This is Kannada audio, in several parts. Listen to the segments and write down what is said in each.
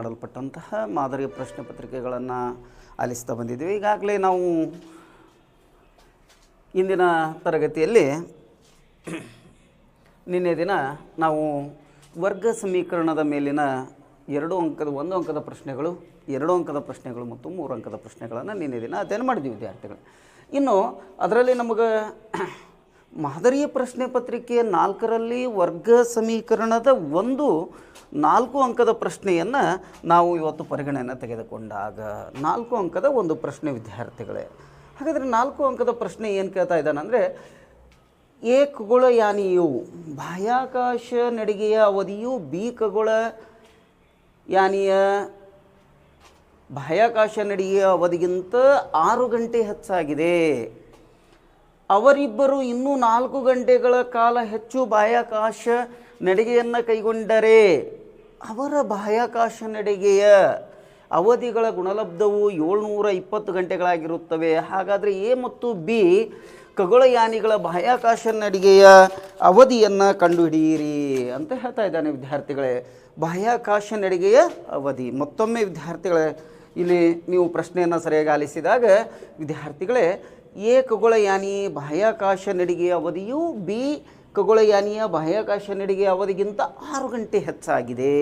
ಮಾಡಲ್ಪಟ್ಟಂತಹ ಮಾದರಿಯ ಪ್ರಶ್ನೆ ಪತ್ರಿಕೆಗಳನ್ನು ಆಲಿಸ್ತಾ ಬಂದಿದ್ದೀವಿ. ಈಗಾಗಲೇ ನಾವು ಇಂದಿನ ತರಗತಿಯಲ್ಲಿ ನಿನ್ನೆ ದಿನ ನಾವು ವರ್ಗ ಸಮೀಕರಣದ ಮೇಲಿನ 1 ಅಂಕದ ಪ್ರಶ್ನೆಗಳು, 2 ಅಂಕದ ಪ್ರಶ್ನೆಗಳು ಮತ್ತು 3 ಅಂಕದ ಪ್ರಶ್ನೆಗಳನ್ನು ನಿನ್ನೆ ದಿನ ಅಧ್ಯಯನ ಮಾಡಿದ್ವಿ ವಿದ್ಯಾರ್ಥಿಗಳು. ಇನ್ನು ಅದರಲ್ಲಿ ನಮಗೆ ಮಾದರಿಯ ಪ್ರಶ್ನೆ ಪತ್ರಿಕೆ 4ರಲ್ಲಿ ವರ್ಗ ಸಮೀಕರಣದ 4 ಅಂಕದ ಪ್ರಶ್ನೆಯನ್ನು ನಾವು ಇವತ್ತು ಪರಿಗಣನೆ ತೆಗೆದುಕೊಂಡಾಗ 4 ಅಂಕದ ಒಂದು ಪ್ರಶ್ನೆ ವಿದ್ಯಾರ್ಥಿಗಳೇ. ಹಾಗಾದರೆ 4 ಅಂಕದ ಪ್ರಶ್ನೆ ಏನು ಕೇಳ್ತಾ ಇದ್ದಾನೆ ಅಂದರೆ, ಎ ಖಗೋಳಯಾನಿಯು ಬಾಹ್ಯಾಕಾಶ ನಡಿಗೆಯ ಅವಧಿಯು ಬಿ ಖಗೋಳಯಾನಿಯ ಬಾಹ್ಯಾಕಾಶ ನಡಿಗೆಯ ಅವಧಿಗಿಂತ 6 ಗಂಟೆ ಹೆಚ್ಚಾಗಿದೆ. ಅವರಿಬ್ಬರು ಇನ್ನೂ 4 ಗಂಟೆಗಳ ಕಾಲ ಹೆಚ್ಚು ಬಾಹ್ಯಾಕಾಶ ನಡಿಗೆಯನ್ನು ಕೈಗೊಂಡರೆ ಅವರ ಬಾಹ್ಯಾಕಾಶ ನಡಿಗೆಯ ಅವಧಿಗಳ ಗುಣಲಬ್ಧವು 720 ಗಂಟೆಗಳಾಗಿರುತ್ತವೆ. ಹಾಗಾದರೆ ಎ ಮತ್ತು ಬಿ ಖಗೋಳಯಾನಿಗಳ ಬಾಹ್ಯಾಕಾಶ ನಡಿಗೆಯ ಅವಧಿಯನ್ನು ಕಂಡುಹಿಡಿಯಿರಿ ಅಂತ ಹೇಳ್ತಾ ಇದ್ದಾನೆ ವಿದ್ಯಾರ್ಥಿಗಳೇ. ಬಾಹ್ಯಾಕಾಶ ನಡಿಗೆಯ ಅವಧಿ ಮತ್ತೊಮ್ಮೆ ವಿದ್ಯಾರ್ಥಿಗಳೇ, ಇಲ್ಲಿ ನೀವು ಪ್ರಶ್ನೆಯನ್ನು ಸರಿಯಾಗಿ ಆಲಿಸಿದಾಗ ವಿದ್ಯಾರ್ಥಿಗಳೇ, ಎ ಖಗೋಳಯಾನಿ ಬಾಹ್ಯಾಕಾಶ ನಡಿಗೆಯ ಅವಧಿಯು ಬಿ ಖಗೋಳಯಾನಿಯ ಬಾಹ್ಯಾಕಾಶ ನಡಿಗೆಯ ಅವಧಿಗಿಂತ 6 ಗಂಟೆ ಹೆಚ್ಚಾಗಿದೆ.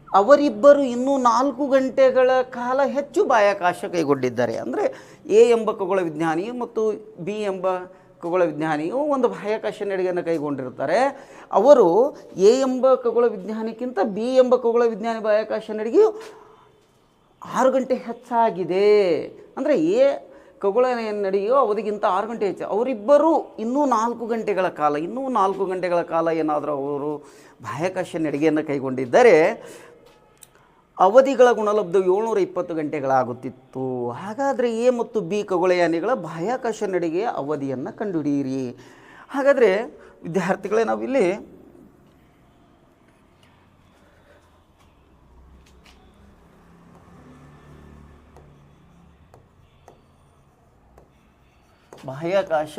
ಅವರಿಬ್ಬರು ಇನ್ನೂ 4 ಗಂಟೆಗಳ ಕಾಲ ಹೆಚ್ಚು ಬಾಹ್ಯಾಕಾಶ ಕೈಗೊಂಡಿದ್ದಾರೆ. ಅಂದರೆ ಎ ಎಂಬ ಖಗೋಳ ವಿಜ್ಞಾನಿಯು ಮತ್ತು ಬಿ ಎಂಬ ಖಗೋಳ ವಿಜ್ಞಾನಿಯು ಒಂದು ಬಾಹ್ಯಾಕಾಶ ನಡಿಗೆಯನ್ನು ಕೈಗೊಂಡಿರ್ತಾರೆ. ಅವರು ಎ ಎಂಬ ಖಗೋಳ ವಿಜ್ಞಾನಿಗಿಂತ ಬಿ ಎಂಬ ಖಗೋಳ ವಿಜ್ಞಾನಿ ಬಾಹ್ಯಾಕಾಶ ನಡಿಗೆಯು 6 ಗಂಟೆ ಹೆಚ್ಚಾಗಿದೆ. ಅಂದರೆ ಎ ಖಗೋಳ ನಡೆಯೋ ಅವಧಿಗಿಂತ 6 ಗಂಟೆ ಹೆಚ್ಚು. ಅವರಿಬ್ಬರು ಇನ್ನೂ 4 ಗಂಟೆಗಳ ಕಾಲ ಏನಾದರೂ ಅವರು ಬಾಹ್ಯಾಕಾಶ ನಡಿಗೆಯನ್ನು ಕೈಗೊಂಡಿದ್ದರೆ ಅವಧಿಗಳ ಗುಣಲಬ್ಧ 720 ಗಂಟೆಗಳಾಗುತ್ತಿತ್ತು. ಹಾಗಾದರೆ ಎ ಮತ್ತು ಬಿ ಖಗೋಳಯಾನಿಗಳ ಬಾಹ್ಯಾಕಾಶ ನಡಿಗೆಯ ಅವಧಿಯನ್ನು ಕಂಡುಹಿಡಿಯಿರಿ. ಹಾಗಾದರೆ ವಿದ್ಯಾರ್ಥಿಗಳೇ, ನಾವಿಲ್ಲಿ ಬಾಹ್ಯಾಕಾಶ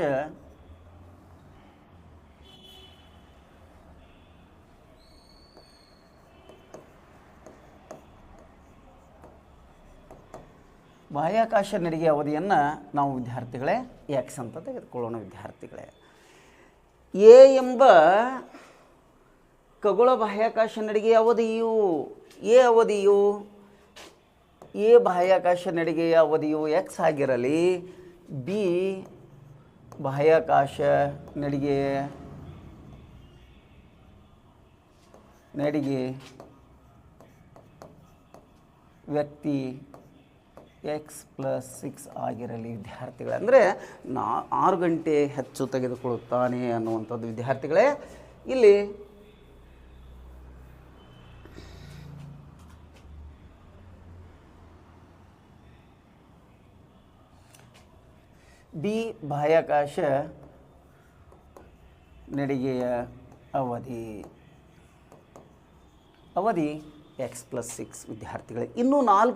ನಡಿಗೆ ಅವಧಿಯನ್ನು ನಾವು ವಿದ್ಯಾರ್ಥಿಗಳೇ ಎಕ್ಸ್ ಅಂತ ತೆಗೆದುಕೊಳ್ಳೋಣ ವಿದ್ಯಾರ್ಥಿಗಳೇ. ಎ ಎಂಬ ಖಗೋಳ ಬಾಹ್ಯಾಕಾಶ ನಡಿಗೆಯ ಅವಧಿಯು ಎ ಬಾಹ್ಯಾಕಾಶ ನಡಿಗೆಯ ಅವಧಿಯು ಎಕ್ಸ್ ಆಗಿರಲಿ, ಬಿ ಬಾಹ್ಯಾಕಾಶ ನಡಿಗೆ ವ್ಯಕ್ತಿ x+6 ಆಗಿರಲಿ ವಿದ್ಯಾರ್ಥಿಗಳೇ. ಅಂದರೆ 6 ಗಂಟೆ ಹೆಚ್ಚು ತೆಗೆದುಕೊಳ್ಳುತ್ತಾನೆ ಅನ್ನುವಂಥದ್ದು ವಿದ್ಯಾರ್ಥಿಗಳೇ. ಇಲ್ಲಿ ಬಿ ಬಾಹ್ಯಾಕಾಶ ನಡಿಗೆಯ ಅವಧಿ x+6 ವಿದ್ಯಾರ್ಥಿಗಳೇ. ಇನ್ನೂ 4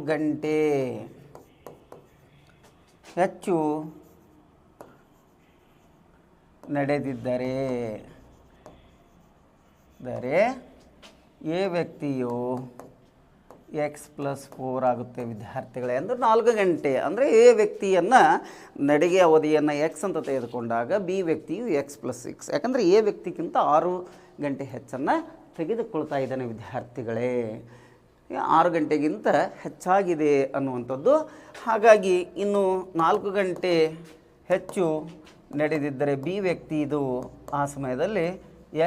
ಗಂಟೆ ಹೆಚ್ಚು ನಡೆದಿದ್ದರೆ ಎ ವ್ಯಕ್ತಿಯು x+4 ಆಗುತ್ತೆ ವಿದ್ಯಾರ್ಥಿಗಳೇ. ಅಂದರೆ 4 ಗಂಟೆ ಅಂದರೆ ಎ ವ್ಯಕ್ತಿಯನ್ನು ನಡಿಗೆ ಅವಧಿಯನ್ನು ಎಕ್ಸ್ ಅಂತ ತೆಗೆದುಕೊಂಡಾಗ ಬಿ ವ್ಯಕ್ತಿಯು x+6, ಯಾಕಂದರೆ ಎ ವ್ಯಕ್ತಿಗಿಂತ 6 ಗಂಟೆ ಹೆಚ್ಚನ್ನು ತೆಗೆದುಕೊಳ್ತಾ ಇದ್ದಾನೆ ವಿದ್ಯಾರ್ಥಿಗಳೇ. 6 ಗಂಟೆಗಿಂತ ಹೆಚ್ಚಾಗಿದೆ ಅನ್ನುವಂಥದ್ದು. ಹಾಗಾಗಿ ಇನ್ನು 4 ಗಂಟೆ ಹೆಚ್ಚು ನಡೆದಿದ್ದರೆ ಬಿ ವ್ಯಕ್ತಿ ಇದು ಆ ಸಮಯದಲ್ಲಿ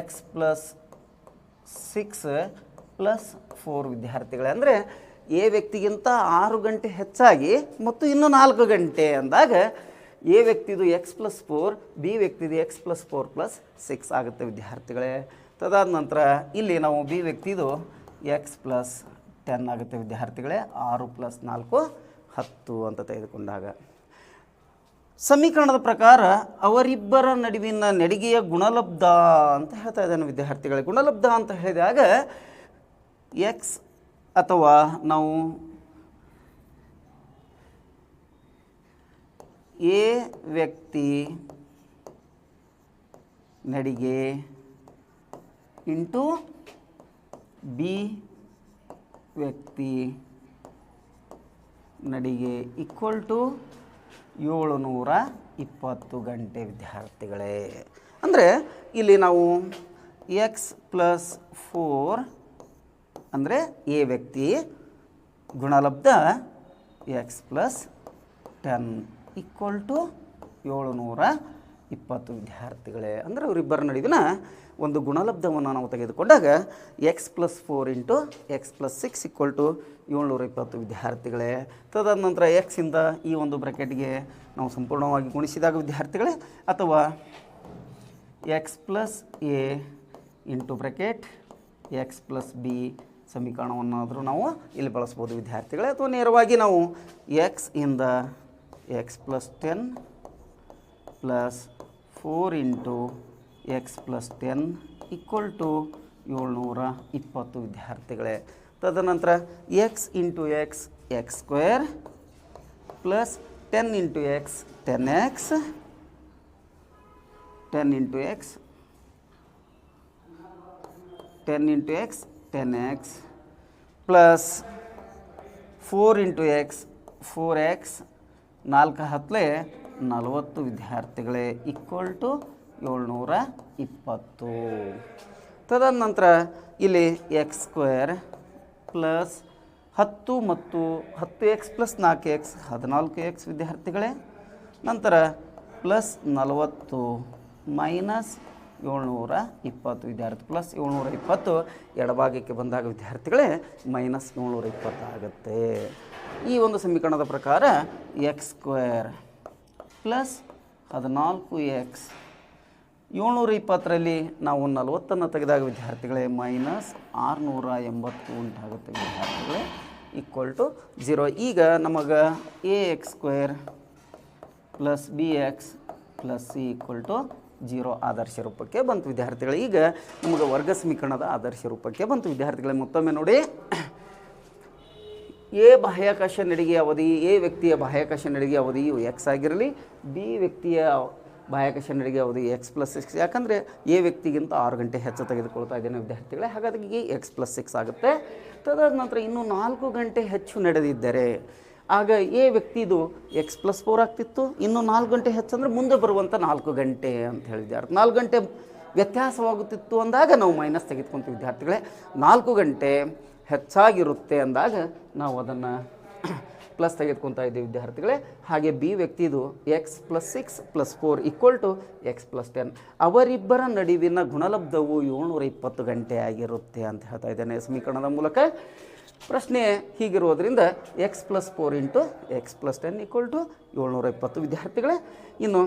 x+6+4 ವಿದ್ಯಾರ್ಥಿಗಳೇ. ಅಂದರೆ ಎ ವ್ಯಕ್ತಿಗಿಂತ 6 ಗಂಟೆ ಹೆಚ್ಚಾಗಿ ಮತ್ತು ಇನ್ನು 4 ಗಂಟೆ ಅಂದಾಗ ಎ ವ್ಯಕ್ತಿದು x+4, ಬಿ ವ್ಯಕ್ತಿದು x+4+6 ಆಗುತ್ತೆ ವಿದ್ಯಾರ್ಥಿಗಳೇ. ತದಾದ ನಂತರ ಇಲ್ಲಿ ನಾವು ಬಿ ವ್ಯಕ್ತಿದು x+10 ಆಗುತ್ತೆ ವಿದ್ಯಾರ್ಥಿಗಳೇ. 6+4 10 ಅಂತ ತೆಗೆದುಕೊಂಡಾಗ ಸಮೀಕರಣದ ಪ್ರಕಾರ ಅವರಿಬ್ಬರ ನಡುವಿನ ನಡಿಗೆಯ ಗುಣಲಬ್ಧ ಅಂತ ಹೇಳ್ತಾ ಇದ್ದಾನೆ ವಿದ್ಯಾರ್ಥಿಗಳೇ. ಗುಣಲಬ್ಧ ಅಂತ ಹೇಳಿದಾಗ ಎಕ್ಸ್ ಅಥವಾ ನಾವು ಎ ವ್ಯಕ್ತಿ ನಡಿಗೆ ಇಂಟು ಬಿ ವ್ಯಕ್ತಿ ನಡಿಗೆ ಈಕ್ವಲ್ ಟು 720 ಗಂಟೆ ವಿದ್ಯಾರ್ಥಿಗಳೇ. ಅಂದರೆ ಇಲ್ಲಿ ನಾವು x+4 ಅಂದರೆ ಎ ವ್ಯಕ್ತಿ ಗುಣಲಬ್ಧ x+10 ಈಕ್ವಲ್ ಟು 720 ವಿದ್ಯಾರ್ಥಿಗಳೇ. ಅಂದರೆ ಇವರಿಬ್ಬರ ನಡುವಿನ ಒಂದು ಗುಣಲಬ್ಧವನ್ನು ನಾವು ತೆಗೆದುಕೊಂಡಾಗ x+4 into x+6 equal to 720 ವಿದ್ಯಾರ್ಥಿಗಳೇ. ತದನಂತರ ಎಕ್ಸಿಂದ ಈ ಒಂದು ಬ್ರ್ಯಾಕೆಟ್ಗೆ ನಾವು ಸಂಪೂರ್ಣವಾಗಿ ಗುಣಿಸಿದಾಗ ವಿದ್ಯಾರ್ಥಿಗಳೇ, ಅಥವಾ x+a ಇಂಟು ಬ್ರ್ಯಾಕೆಟ್ x+b ಸಮೀಕರಣವನ್ನಾದರೂ ನಾವು ಇಲ್ಲಿ ಬಳಸ್ಬೋದು ವಿದ್ಯಾರ್ಥಿಗಳೇ. ಅಥವಾ ನೇರವಾಗಿ ನಾವು x ಇಂದ x+10 plus 4 into x+10 equal to 720 ವಿದ್ಯಾರ್ಥಿಗಳೇ. ತದನಂತರ x into x x² plus 10 into x 10x 10 into x 10 into x 10x plus 4 into x 4x 4 ಹತ್ತಲೆ 40 ವಿದ್ಯಾರ್ಥಿಗಳೇ ಈಕ್ವಲ್ ಟು 720. ತದನಂತರ ಇಲ್ಲಿ x² ಪ್ಲಸ್ 10 ಮತ್ತು 10x ಪ್ಲಸ್ 4x 14x ವಿದ್ಯಾರ್ಥಿಗಳೇ. ನಂತರ ಪ್ಲಸ್ 40 ಮೈನಸ್ 720 ವಿದ್ಯಾರ್ಥಿ ಪ್ಲಸ್ 720 ಎಡಭಾಗಕ್ಕೆ ಬಂದಾಗ ವಿದ್ಯಾರ್ಥಿಗಳೇ ಮೈನಸ್ 720 ಆಗುತ್ತೆ. ಈ ಒಂದು ಸಮೀಕರಣದ ಪ್ರಕಾರ x² ಪ್ಲಸ್ 14x 720ರಲ್ಲಿ ನಾವು 40 ತೆಗೆದಾಗ ವಿದ್ಯಾರ್ಥಿಗಳೇ ಮೈನಸ್ 680 ಉಂಟಾಗುತ್ತೆ ವಿದ್ಯಾರ್ಥಿಗಳೇ ಈಕ್ವಲ್ ಟು 0. ಈಗ ನಮಗೆ ax² plus bx plus c equal to 0 ಆದರ್ಶ ರೂಪಕ್ಕೆ ಬಂತು ವಿದ್ಯಾರ್ಥಿಗಳೇ. ಈಗ ನಮಗೆ ವರ್ಗ ಸಮೀಕರಣದ ಆದರ್ಶ ರೂಪಕ್ಕೆ ಬಂತು ವಿದ್ಯಾರ್ಥಿಗಳೇ. ಮತ್ತೊಮ್ಮೆ ನೋಡಿ, ಎ ಬಾಹ್ಯಾಕಾಶ ನಡಿಗೆ ಅವಧಿ, ಎ ವ್ಯಕ್ತಿಯ ಬಾಹ್ಯಾಕಾಶ ನಡಿಗೆ ಅವಧಿಯು x ಆಗಿರಲಿ, ಬಿ ವ್ಯಕ್ತಿಯ ಬಾಹ್ಯಾಕಾಶ ನಡಿಗೆ ಅವಧಿ x+6. ಯಾಕಂದರೆ ಎ ವ್ಯಕ್ತಿಗಿಂತ 6 ಗಂಟೆ ಹೆಚ್ಚು ತೆಗೆದುಕೊಳ್ತಾ ಇದ್ದೇನೆ ವಿದ್ಯಾರ್ಥಿಗಳೇ, ಹಾಗಾಗಿ x+6 ಆಗುತ್ತೆ. ತದಾದ ನಂತರ ಇನ್ನೂ 4 ಗಂಟೆ ಹೆಚ್ಚು ನಡೆದಿದ್ದರೆ ಆಗ ಎ ವ್ಯಕ್ತಿದು x+4 ಆಗ್ತಿತ್ತು. ಇನ್ನು 4 ಗಂಟೆ ಹೆಚ್ಚಂದರೆ ಮುಂದೆ ಬರುವಂಥ 4 ಗಂಟೆ ಅಂತ ಹೇಳಿದ್ದಾರೆ. 4 ಗಂಟೆ ವ್ಯತ್ಯಾಸವಾಗುತ್ತಿತ್ತು ಅಂದಾಗ ನಾವು ಮೈನಸ್ ತೆಗೆದುಕೊಂತೀವಿ ವಿದ್ಯಾರ್ಥಿಗಳೇ. 4 ಗಂಟೆ ಹೆಚ್ಚಾಗಿರುತ್ತೆ ಅಂದಾಗ ನಾವು ಅದನ್ನು ಪ್ಲಸ್ ತೆಗೆದುಕೊತಾ ಇದ್ದೀವಿ ವಿದ್ಯಾರ್ಥಿಗಳೇ. ಹಾಗೆ B ವ್ಯಕ್ತಿದು x+6 + 4 equal to x+10. ಅವರಿಬ್ಬರ ನಡುವಿನ ಗುಣಲಬ್ಧವು 720 ಗಂಟೆ ಆಗಿರುತ್ತೆ ಅಂತ ಹೇಳ್ತಾ ಇದ್ದೇನೆ ಸಮೀಕರಣದ ಮೂಲಕ. ಪ್ರಶ್ನೆ ಹೀಗಿರುವುದರಿಂದ x+4 into x+10 equal to 720 ವಿದ್ಯಾರ್ಥಿಗಳೇ. ಇನ್ನು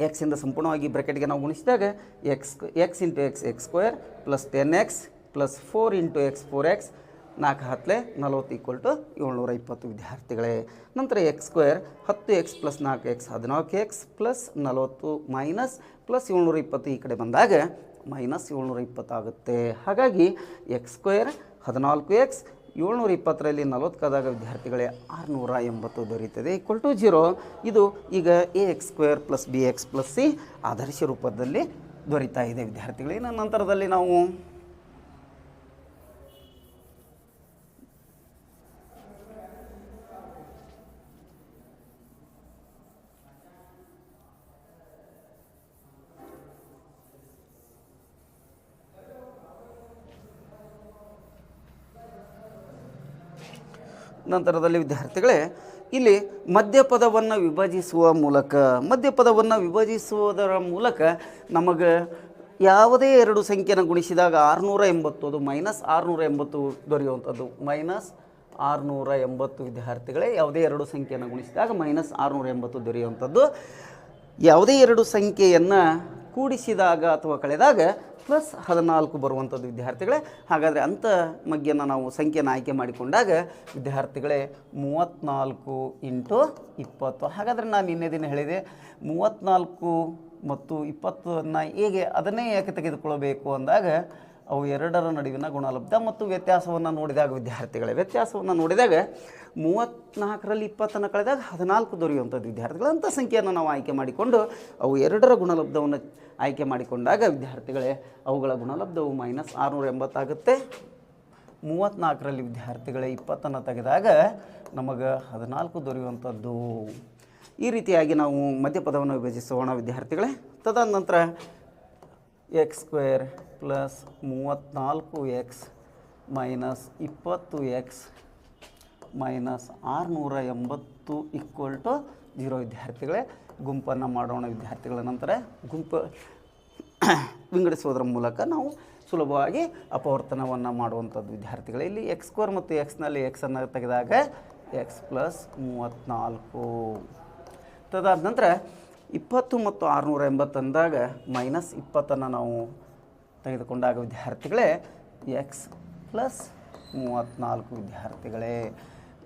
ಎಕ್ಸಿಂದ ಸಂಪೂರ್ಣವಾಗಿ ಬ್ರ್ಯಾಕೆಟ್ಗೆ ನಾವು ಗುಣಿಸಿದಾಗ x into x x² plus 10x plus 4 into x 4x 4 ಹತ್ತಲೆ 40 ಈಕ್ವಲ್ ಟು 720 ವಿದ್ಯಾರ್ಥಿಗಳೇ. ನಂತರ x² 10x plus 4x 14x plus 40 minus plus 720 ಈ ಕಡೆ ಬಂದಾಗ ಮೈನಸ್ 720 ಆಗುತ್ತೆ. ಹಾಗಾಗಿ x² 14x 720ರಲ್ಲಿ 40 ಆದಾಗ ವಿದ್ಯಾರ್ಥಿಗಳೇ 680 ದೊರೆಯುತ್ತದೆ ಈಕ್ವಲ್ ಟು 0. ಇದು ಈಗ ax² plus bx plus c ಆದರ್ಶ ರೂಪದಲ್ಲಿ ದೊರೀತಾ ಇದೆ ವಿದ್ಯಾರ್ಥಿಗಳೇ. ಇನ್ನು ನಂತರದಲ್ಲಿ ನಾವು ವಿದ್ಯಾರ್ಥಿಗಳೇ ಇಲ್ಲಿ ಮಧ್ಯಪದವನ್ನು ವಿಭಜಿಸುವುದರ ಮೂಲಕ ನಮಗೆ ಯಾವುದೇ ಎರಡು ಸಂಖ್ಯೆನ ಗುಣಿಸಿದಾಗ 680 ಅದು ಮೈನಸ್ 680 ದೊರೆಯುವಂಥದ್ದು. ಮೈನಸ್ 680 ವಿದ್ಯಾರ್ಥಿಗಳೇ, ಯಾವುದೇ ಎರಡು ಸಂಖ್ಯೆಯನ್ನು ಗುಣಿಸಿದಾಗ ಮೈನಸ್ 680 ದೊರೆಯುವಂಥದ್ದು. ಯಾವುದೇ ಎರಡು ಸಂಖ್ಯೆಯನ್ನು ಕೂಡಿಸಿದಾಗ ಅಥವಾ ಕಳೆದಾಗ ಪ್ಲಸ್ 14 ಬರುವಂಥದ್ದು ವಿದ್ಯಾರ್ಥಿಗಳೇ. ಹಾಗಾದರೆ ಅಂಥ ಮಗ್ಗಿಯನ್ನು ನಾವು ಸಂಖ್ಯೆಯನ್ನು ಆಯ್ಕೆ ಮಾಡಿಕೊಂಡಾಗ ವಿದ್ಯಾರ್ಥಿಗಳೇ 34 ಇಂಟು 20. ಹಾಗಾದರೆ ನಾನು ನಿನ್ನೆ ದಿನ ಹೇಳಿದೆ 34 ಮತ್ತು 20 ಹೇಗೆ ಅದನ್ನೇ ಯಾಕೆ ತೆಗೆದುಕೊಳ್ಳಬೇಕು ಅಂದಾಗ ಅವು ಎರಡರ ನಡುವಿನ ಗುಣಲಬ್ಧ ಮತ್ತು ವ್ಯತ್ಯಾಸವನ್ನು ನೋಡಿದಾಗ ವಿದ್ಯಾರ್ಥಿಗಳೇ, ವ್ಯತ್ಯಾಸವನ್ನು ನೋಡಿದಾಗ 34ರಲ್ಲಿ 20 ಕಳೆದಾಗ 14 ದೊರೆಯುವಂಥದ್ದು ವಿದ್ಯಾರ್ಥಿಗಳು. ಅಂಥ ಸಂಖ್ಯೆಯನ್ನು ನಾವು ಆಯ್ಕೆ ಮಾಡಿಕೊಂಡು ಅವು ಎರಡರ ಗುಣಲಬ್ಧವನ್ನು ಆಯ್ಕೆ ಮಾಡಿಕೊಂಡಾಗ ವಿದ್ಯಾರ್ಥಿಗಳೇ ಅವುಗಳ ಗುಣಲಬ್ಧವು -680 ಆಗುತ್ತೆ. 34ರಲ್ಲಿ ವಿದ್ಯಾರ್ಥಿಗಳೇ 20 ತೆಗೆದಾಗ ನಮಗೆ 14 ದೊರೆಯುವಂಥದ್ದು. ಈ ರೀತಿಯಾಗಿ ನಾವು ಮಧ್ಯಪದವನ್ನು ವಿಭಜಿಸೋಣ ವಿದ್ಯಾರ್ಥಿಗಳೇ. ತದನಂತರ x² + 34x - 20x - 680 = 0 ವಿದ್ಯಾರ್ಥಿಗಳೇ. ಗುಂಪನ್ನು ಮಾಡೋಣ ವಿದ್ಯಾರ್ಥಿಗಳ. ನಂತರ ಗುಂಪು ವಿಂಗಡಿಸೋದ್ರ ಮೂಲಕ ನಾವು ಸುಲಭವಾಗಿ ಅಪವರ್ತನವನ್ನು ಮಾಡುವಂಥದ್ದು ವಿದ್ಯಾರ್ಥಿಗಳೇ. ಇಲ್ಲಿ x² ಮತ್ತು xನಲ್ಲಿ xನ್ನು ತೆಗೆದಾಗ x + 34. ತದಾದ ನಂತರ 20 ಮತ್ತು 680 ಅಂದಾಗ -20 ನಾವು ತೆಗೆದುಕೊಂಡಾಗ ವಿದ್ಯಾರ್ಥಿಗಳೇ x + 34 ವಿದ್ಯಾರ್ಥಿಗಳೇ.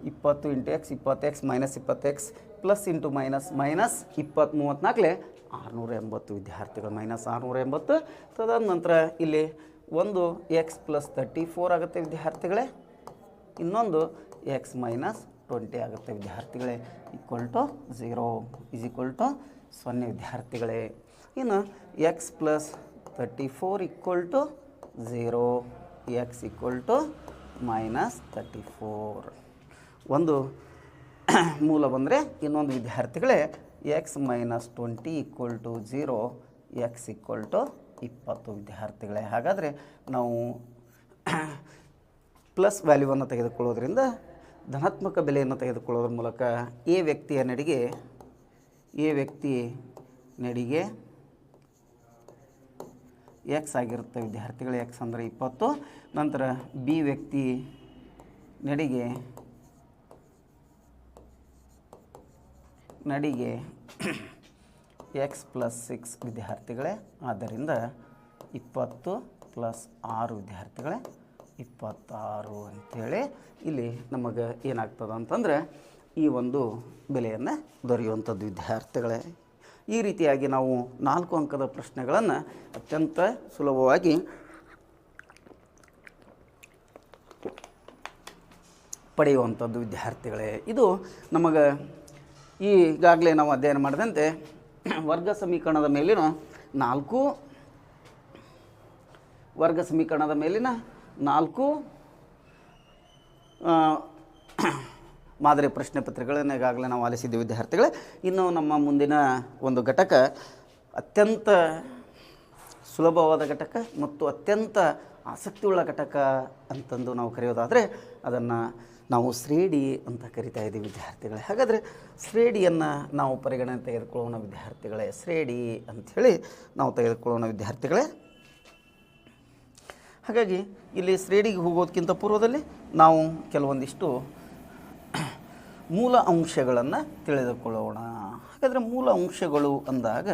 20 × x 20x -20x plus into minus -20 34 680 ವಿದ್ಯಾರ್ಥಿಗಳು. -680. ತದಾದ ನಂತರ ಇಲ್ಲಿ ಒಂದು x + 34 ಆಗುತ್ತೆ ವಿದ್ಯಾರ್ಥಿಗಳೇ. ಇನ್ನೊಂದು x - 20 ಆಗುತ್ತೆ ವಿದ್ಯಾರ್ಥಿಗಳೇ. = 0 = 0 ವಿದ್ಯಾರ್ಥಿಗಳೇ. ಇನ್ನು x + 34 = 0, x = -34. ಒಂದು ಮೂಲ ಬಂದರೆ ಇನ್ನೊಂದು ವಿದ್ಯಾರ್ಥಿಗಳೇ x - 20 = 0, x = 20 ವಿದ್ಯಾರ್ಥಿಗಳೇ. ಹಾಗಾದರೆ ನಾವು ಪ್ಲಸ್ ವ್ಯಾಲ್ಯೂವನ್ನು ತೆಗೆದುಕೊಳ್ಳೋದ್ರಿಂದ ಧನಾತ್ಮಕ ಬೆಲೆಯನ್ನು ತೆಗೆದುಕೊಳ್ಳೋದ್ರ ಮೂಲಕ ಎ ವ್ಯಕ್ತಿಯ ನಡಿಗೆ x ಆಗಿರುತ್ತೆ ವಿದ್ಯಾರ್ಥಿಗಳೇ. x ಅಂದರೆ 20. ನಂತರ ಬಿ ವ್ಯಕ್ತಿ ನಡಿಗೆ x + 6 ವಿದ್ಯಾರ್ಥಿಗಳೇ. ಆದ್ದರಿಂದ 20 + 6 ವಿದ್ಯಾರ್ಥಿಗಳೇ 26 ಅಂಥೇಳಿ ಇಲ್ಲಿ ನಮಗೆ ಏನಾಗ್ತದೆ ಅಂತಂದರೆ ಈ ಒಂದು ಬೆಲೆಯನ್ನು ದೊರೆಯುವಂಥದ್ದು ವಿದ್ಯಾರ್ಥಿಗಳೇ. ಈ ರೀತಿಯಾಗಿ ನಾವು 4 ಅಂಕದ ಪ್ರಶ್ನೆಗಳನ್ನು ಅತ್ಯಂತ ಸುಲಭವಾಗಿ ಪಡೆಯುವಂಥದ್ದು ವಿದ್ಯಾರ್ಥಿಗಳೇ. ಇದು ನಮಗೆ ಈಗಾಗಲೇ ನಾವು ಅಧ್ಯಯನ ಮಾಡಿದಂತೆ ವರ್ಗ ಸಮೀಕರಣದ ಮೇಲಿನ 4 ಮಾದರಿ ಪ್ರಶ್ನೆ ಪತ್ರಿಕೆಗಳನ್ನು ಈಗಾಗಲೇ ನಾವು ಆಲಿಸಿದ್ದೀವಿ ವಿದ್ಯಾರ್ಥಿಗಳೇ. ಇನ್ನು ನಮ್ಮ ಮುಂದಿನ ಒಂದು ಘಟಕ ಅತ್ಯಂತ ಸುಲಭವಾದ ಘಟಕ ಮತ್ತು ಅತ್ಯಂತ ಆಸಕ್ತಿಯುಳ್ಳ ಘಟಕ ಅಂತಂದು ನಾವು ಕರೆಯೋದಾದರೆ ಅದನ್ನು ನಾವು ಶ್ರೇಣಿ ಅಂತ ಕರಿತಾ ಇದ್ದೀವಿ ವಿದ್ಯಾರ್ಥಿಗಳೇ. ಹಾಗಾದರೆ ಶ್ರೇಣಿಯನ್ನು ನಾವು ಪರಿಗಣನೆ ತೆಗೆದುಕೊಳ್ಳೋಣ ವಿದ್ಯಾರ್ಥಿಗಳೇ. ಶ್ರೇಣಿ ಅಂಥೇಳಿ ನಾವು ತೆಗೆದುಕೊಳ್ಳೋಣ ವಿದ್ಯಾರ್ಥಿಗಳೇ. ಹಾಗಾಗಿ ಇಲ್ಲಿ ಶ್ರೇಣಿಗೆ ಹೋಗೋದಕ್ಕಿಂತ ಪೂರ್ವದಲ್ಲಿ ನಾವು ಕೆಲವೊಂದಿಷ್ಟು ಮೂಲ ಅಂಶಗಳನ್ನು ತಿಳಿದುಕೊಳ್ಳೋಣ. ಹಾಗಾದರೆ ಮೂಲ ಅಂಶಗಳು ಅಂದಾಗ